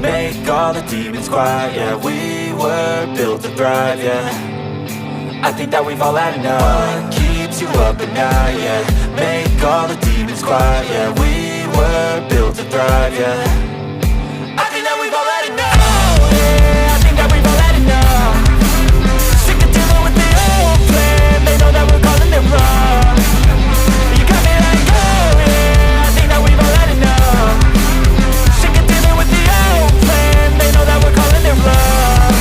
make all the demons quiet. Yeah, we were built to thrive, yeah. I think that we've all had enough. What keeps you up at night, yeah. Make all the demons quiet, yeah. We were built to thrive, yeah. I think that we've all had enough. Yeah, I think that we've all had enough. Sick of dealing with the old plan. They know that we're calling it wrong. You got me like, oh yeah, I think that we've all had enough. Sick of dealing with the old plan. They know that we're calling it wrong.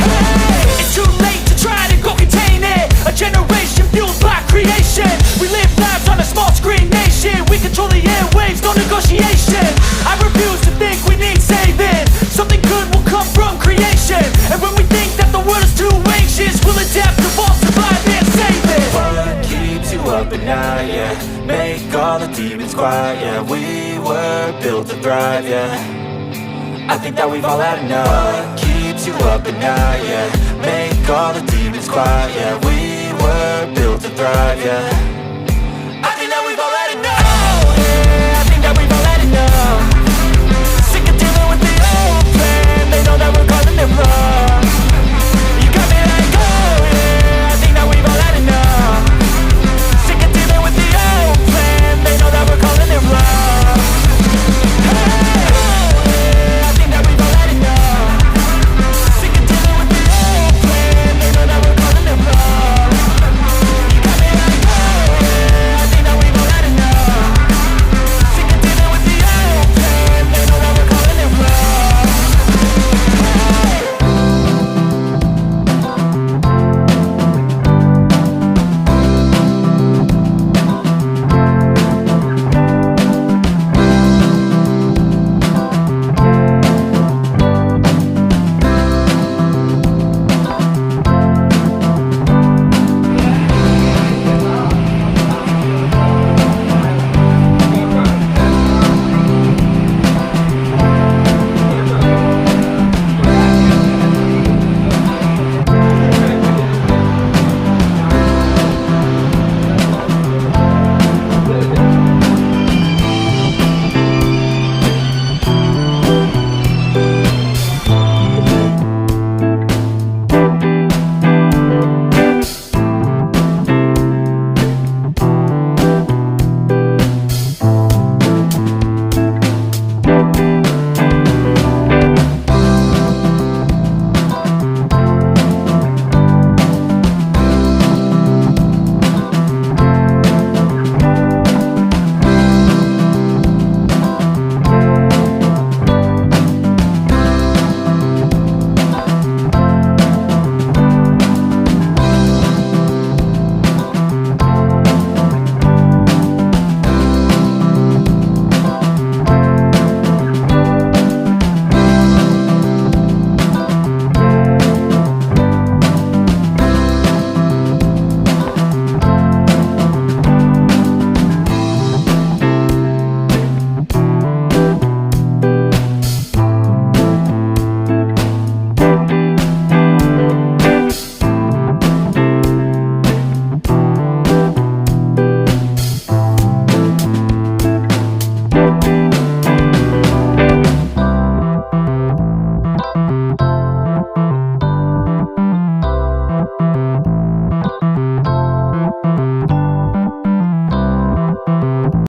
Hey, it's too late to try to go contain it. A generation fueled by creation. We live lives on a small screen nation. We control the airwaves, no negotiation. I refuse to think we need saving. Something good will come from creation. And when we think that the world is too anxious, we'll adapt, evolve, survive and save it. What keeps you up at night, yeah. Make all the demons quiet, yeah. We were built to thrive, yeah. I think that we've all had enough. What keeps you up at night, yeah. Make all the demons quiet, yeah. We were built to thrive, yeah.